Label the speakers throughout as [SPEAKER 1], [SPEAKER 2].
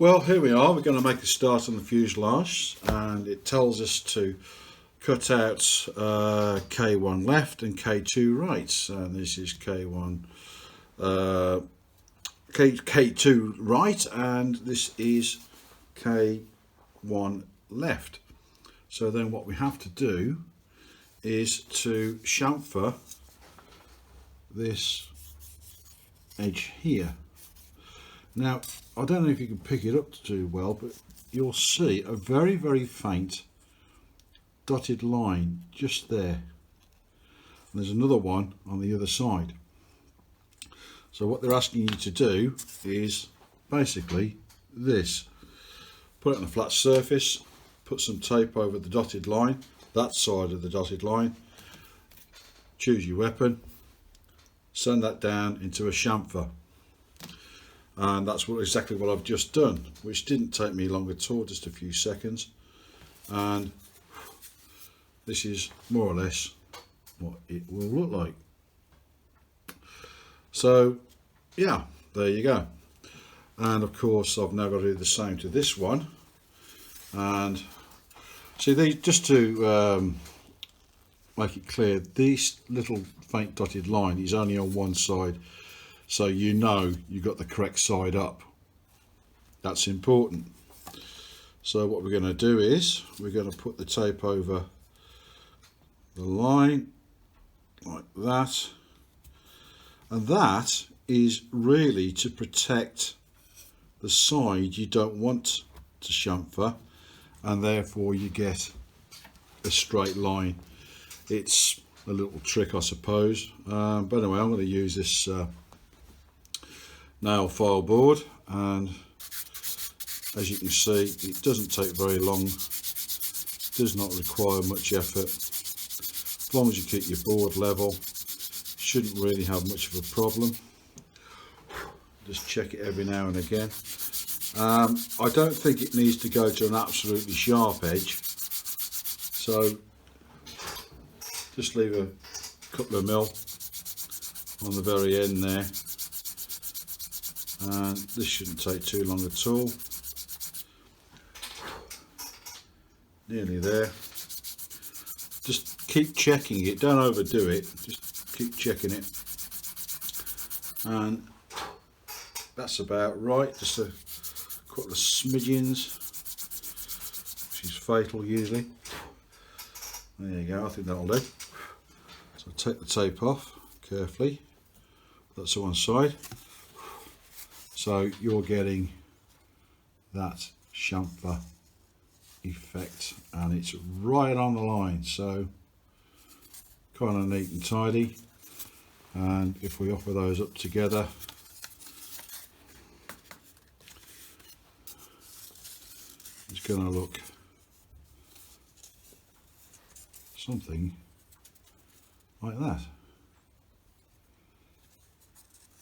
[SPEAKER 1] Well, here we are. We're going to make a start on the fuselage, and it tells us to cut out K1 left and K2 right. And this is K1, K2 right, and this is K1 left. So then what we have to do is to chamfer this edge here. Now, I don't know if you can pick it up too well, but you'll see a very, very faint dotted line just there. And there's another one on the other side. So what they're asking you to do is basically this. Put it on a flat surface, put some tape over the dotted line, that side of the dotted line, choose your weapon, send that down into a chamfer. And that's exactly what I've just done, which didn't take me long at all, just a few seconds. And this is more or less what it will look like. So yeah, there you go. And of course I've now got to do the same to this one. And see, they just to make it clear, this little faint dotted line is only on one side, so you know you got the correct side up. That's important. So what we're going to do is we're going to put the tape over the line like that, and that is really to protect the side you don't want to chamfer, and therefore you get a straight line. It's a little trick, I suppose, but anyway, I'm going to use this nail file board, and as you can see, it doesn't take very long, does not require much effort. As long as you keep your board level, shouldn't really have much of a problem. Just check it every now and again. I don't think it needs to go to an absolutely sharp edge, so just leave a couple of mil on the very end there, and this shouldn't take too long at all. Nearly there. Just keep checking it, don't overdo it, just keep checking it, and that's about right. Just a couple of smidgens, which is fatal usually. There you go, I think that'll do. So take the tape off carefully, that's to one side. So you're getting that chamfer effect, and it's right on the line, so kind of neat and tidy. And if we offer those up together, it's going to look something like that.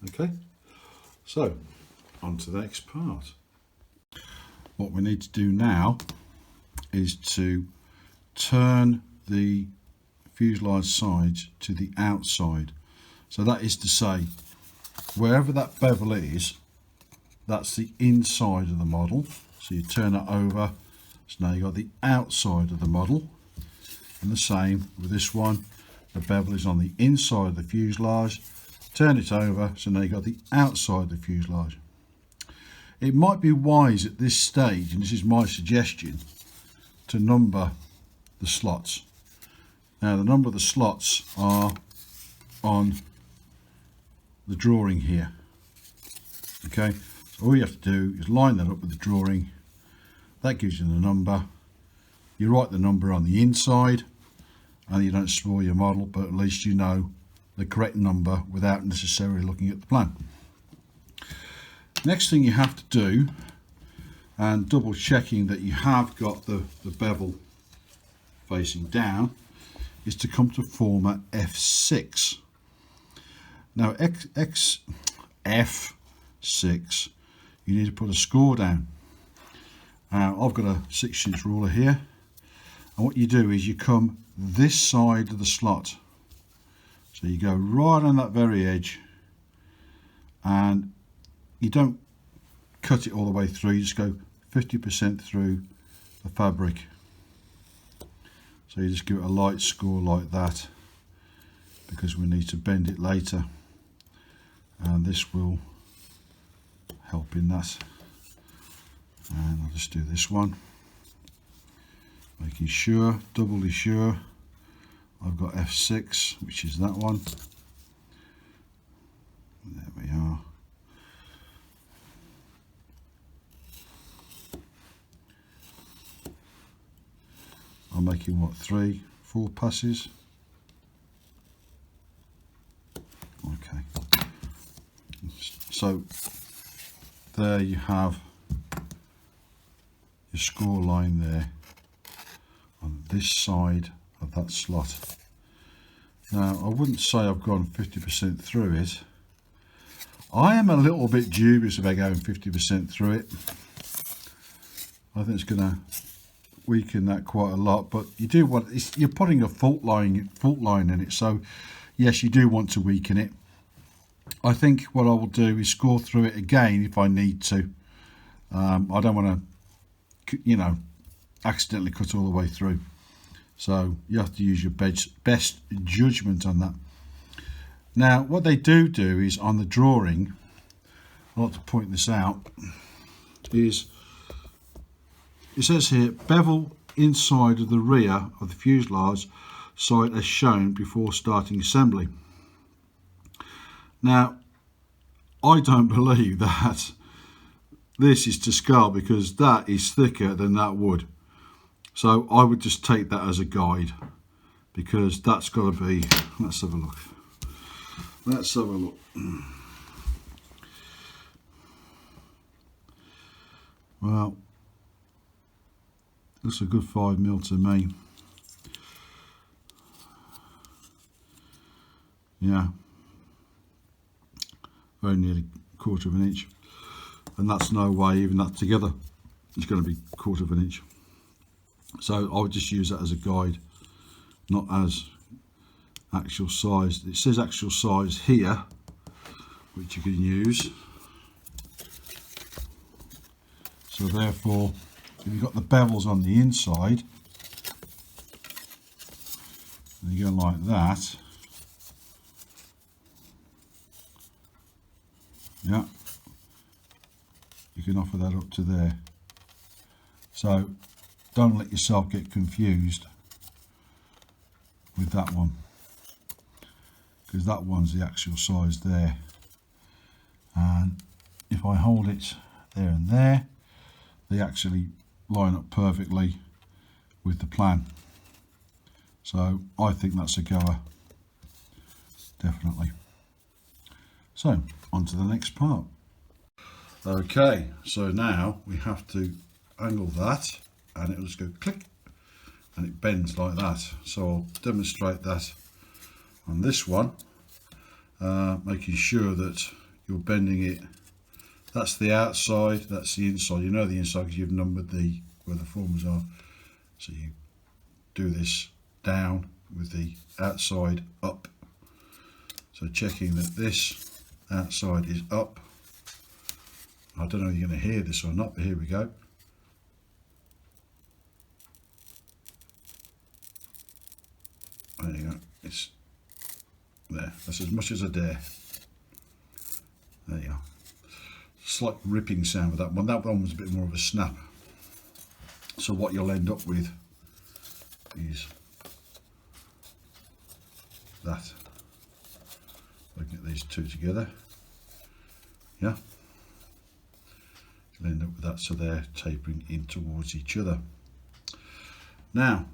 [SPEAKER 1] Okay, so on to the next part. What we need to do now is to turn the fuselage sides to the outside. So that is to say, wherever that bevel is, that's the inside of the model. So you turn it over, so now you've got the outside of the model. And the same with this one, the bevel is on the inside of the fuselage, turn it over, so now you've got the outside of the fuselage. It might be wise at this stage, and this is my suggestion, to number the slots. Now the number of the slots are on the drawing here. Okay, so all you have to do is line that up with the drawing. That gives you the number. You write the number on the inside, and you don't spoil your model, but at least you know the correct number without necessarily looking at the plan. Next thing you have to do, and double checking that you have got the bevel facing down, is to come to format F6. Now F6, you need to put a score down. I've got a 6-inch ruler here, and what you do is you come this side of the slot, so you go right on that very edge, and you don't cut it all the way through. You just go 50% through the fabric. So you just give it a light score like that, because we need to bend it later, and this will help in that. And I'll just do this one, making sure, doubly sure, I've got F6, which is that one. There we are. I'm making what, 3, 4 passes? Okay. So there you have your score line there on this side of that slot. Now I wouldn't say I've gone 50% through it. I am a little bit dubious about going 50% through it. I think it's going to weaken that quite a lot, but you do want, you're putting a fault line in it, so yes, you do want to weaken it. I think what I will do is score through it again if I need to. I don't want to, you know, accidentally cut all the way through, so you have to use your best judgment on that. Now what they do is on the drawing, I like to point this out, is it says here bevel inside of the rear of the fuselage side as shown before starting assembly. Now I don't believe that this is to scale, because that is thicker than that wood. So I would just take that as a guide, because that's got to be, let's have a look. Let's have a look. Well, looks a good 5mm to me. Yeah, very nearly 1/4 of an inch, and that's no way, even that together, it's going to be 1/4 of an inch. So I would just use that as a guide, not as actual size. It says actual size here, which you can use. So therefore, if you've got the bevels on the inside, and you go like that, yeah, you can offer that up to there. So don't let yourself get confused with that one, because that one's the actual size there, and if I hold it there and there, they actually line up perfectly with the plan. So I think that's a goer, definitely. So on to the next part. Okay, so now we have to angle that, and it will just go click, and it bends like that. So I'll demonstrate that on this one, making sure that you're bending it. That's the outside, that's the inside. You know the inside because you've numbered where the formers are. So you do this down with the outside up. So checking that this outside is up. I don't know if you're going to hear this or not, but here we go. There you go. It's there. That's as much as I dare. There you go. Slight ripping sound with that one. That one was a bit more of a snap. So what you'll end up with is that. I'll get these two together. Yeah. You'll end up with that, so they're tapering in towards each other. Now,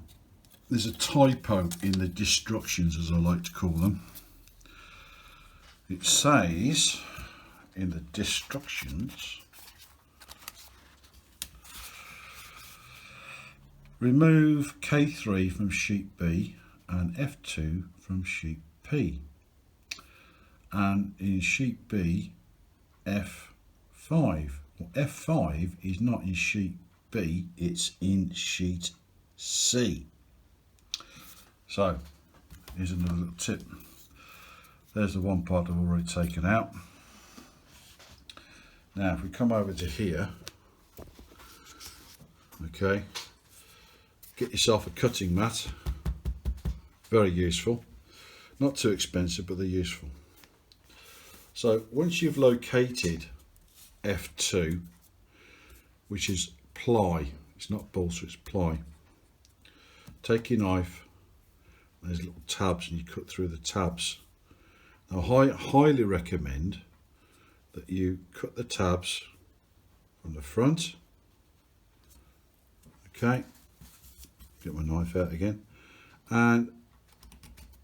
[SPEAKER 1] there's a typo in the instructions, as I like to call them. It says in the instructions, remove K3 from sheet B and F2 from sheet P, and in sheet B F5. Well, F5 is not in sheet B, it's in sheet C. So here's another little tip. There's the one part I've already taken out. Now if we come over to here, okay, get yourself a cutting mat, very useful, not too expensive but they're useful. So once you've located F2, which is ply, it's not balsa, it's ply, take your knife, there's little tabs and you cut through the tabs. Now I highly recommend that you cut the tabs from the front. Okay, get my knife out again and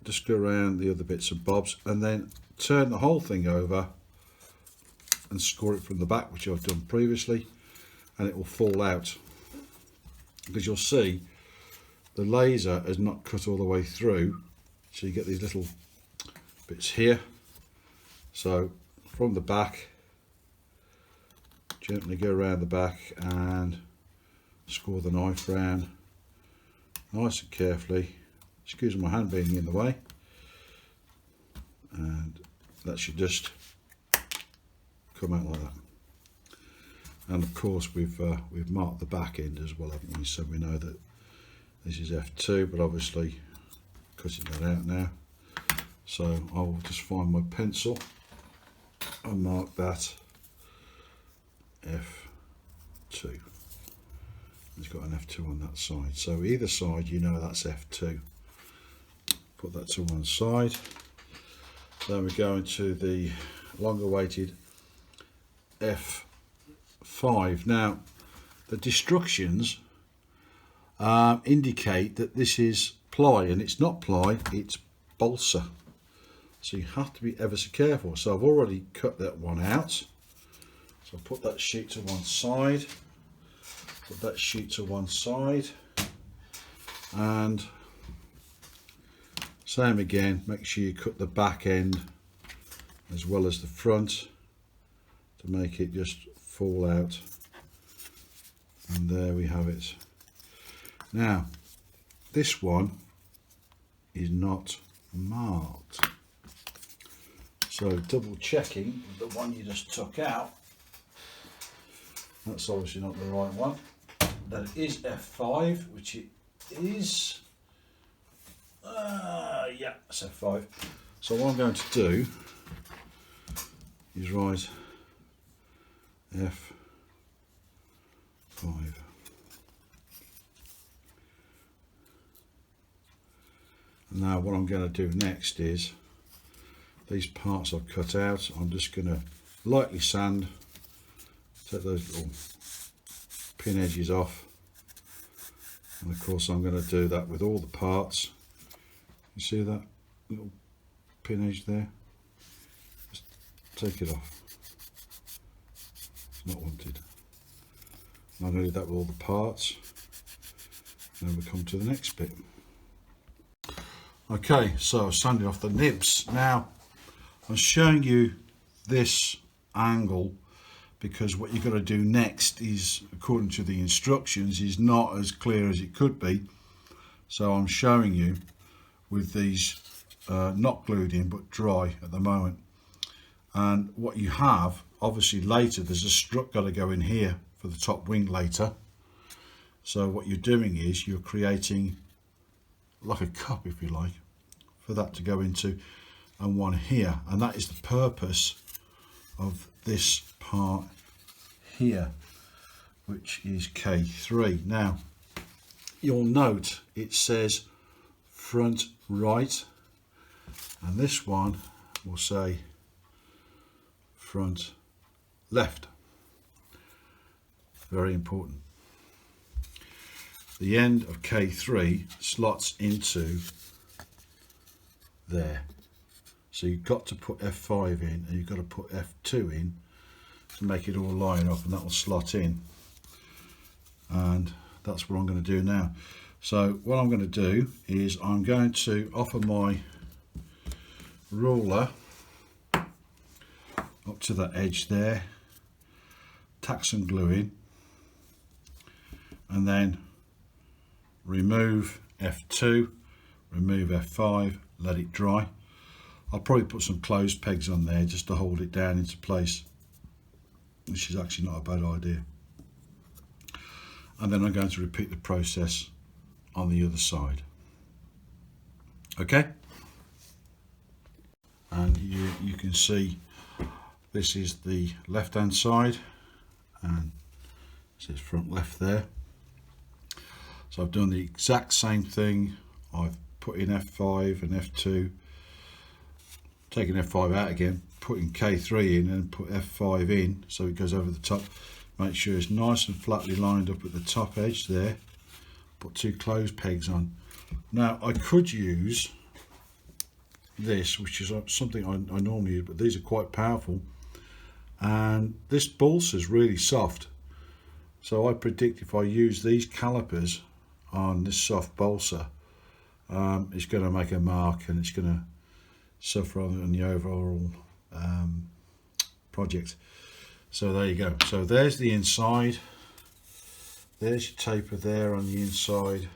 [SPEAKER 1] just go around the other bits and bobs and then turn the whole thing over and score it from the back, which I've done previously, and it will fall out because you'll see the laser has not cut all the way through, so you get these little bits here. So from the back, gently go around the back and score the knife round nice and carefully. Excuse my hand being in the way, and that should just come out like that. And of course we've marked the back end as well, haven't we? So we know that this is F2, but obviously cutting that out now. So I'll just find my pencil and mark that F2. It's got an F2 on that side. So either side, you know that's F2. Put that to one side. Then we go into the long-awaited F5. Now, the instructions indicate that this is ply, and it's not ply, it's balsa. So you have to be ever so careful. So I've already cut that one out. So I'll put that sheet to one side, put that sheet to one side, and same again, make sure you cut the back end as well as the front to make it just fall out. And there we have it. Now, this one is not marked. So double checking the one you just took out, that's obviously not the right one. That is F5, which it is. Yeah, it's F5. So what I'm going to do is write F5. Now what I'm going to do next is these parts I've cut out, I'm just going to lightly sand, take those little pin edges off, and of course I'm going to do that with all the parts. You see that little pin edge there? Just take it off, it's not wanted. And I'm going to do that with all the parts, and then we come to the next bit. Okay, so sanding off the nibs. Now I'm showing you this angle because what you've got to do next is, according to the instructions, is not as clear as it could be. So I'm showing you with these not glued in but dry at the moment. And what you have, obviously later, there's a strut got to go in here for the top wing later. So what you're doing is you're creating like a cup, if you like, for that to go into, and one here, and that is the purpose of this part here, which is K3. Now you'll note it says front right, and this one will say front left. Very important. The end of K3 slots into there, so you've got to put F5 in and you've got to put F2 in to make it all line up, and that will slot in, and that's what I'm going to do now. So what I'm going to do is I'm going to offer my ruler up to that edge there, tack some glue in, and then remove F2, remove F5, let it dry. I'll probably put some closed pegs on there just to hold it down into place. which is actually not a bad idea. And then I'm going to repeat the process on the other side. Okay, and you can see this is the left hand side, and it says front left there. So I've done the exact same thing. I've put in F5 and F2, taken F5 out again, putting K3 in and put F5 in so it goes over the top. Make sure it's nice and flatly lined up at the top edge there. Put 2 close pegs on. Now I could use this, which is something I normally use, but these are quite powerful, and this balsa is really soft, so I predict if I use these calipers on this soft balsa, it's going to make a mark and it's going to suffer on the overall project. So there you go. So there's the inside, there's your taper there on the inside.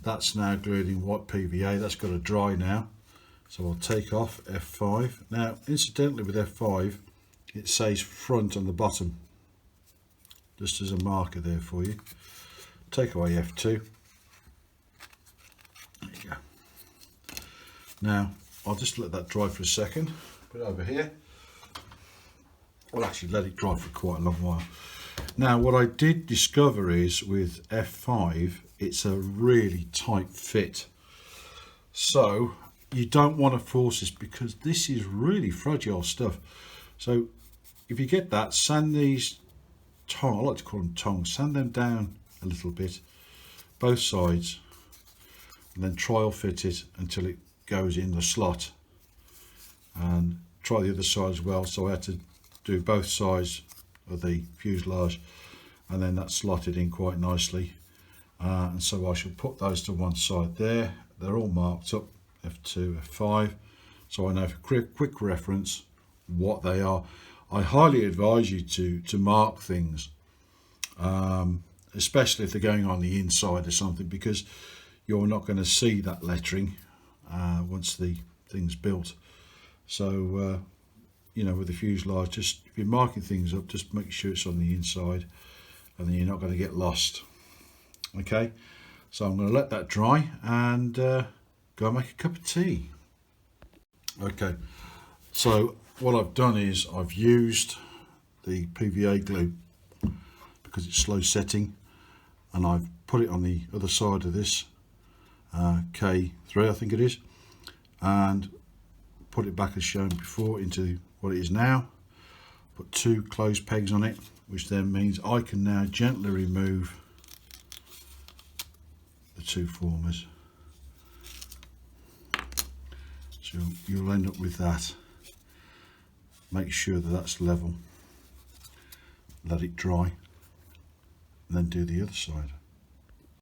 [SPEAKER 1] That's now glued in white PVA. That's got to dry now, so I'll take off F5. Now incidentally, with F5 it says front on the bottom, just as a marker there for you. Take away F2. There you go. Now I'll just let that dry for a second. Put it over here. Well, actually let it dry for quite a long while. Now what I did discover is with F5 it's a really tight fit, so you don't want to force this because this is really fragile stuff. So if you get that, sand these tongs, I like to call them tongs, sand them down a little bit, both sides, and then trial fit it until it goes in the slot, and try the other side as well. So I had to do both sides of the fuselage, and then that's slotted in quite nicely, and so I shall put those to one side there. They're all marked up, F2, F5, so I know for quick reference what they are. I highly advise you to mark things, especially if they're going on the inside or something, because you're not going to see that lettering once the thing's built. So you know, with the fuselage, just if you're marking things up, just make sure it's on the inside, and then you're not going to get lost. Okay, so I'm going to let that dry and go make a cup of tea. Okay, so what I've done is I've used the PVA glue because it's slow setting, and I've put it on the other side of this K3, I think it is, and put it back as shown before into what it is now. Put 2 close pegs on it, which then means I can now gently remove the 2 formers. So you'll end up with that. Make sure that that's level, let it dry, and then do the other side.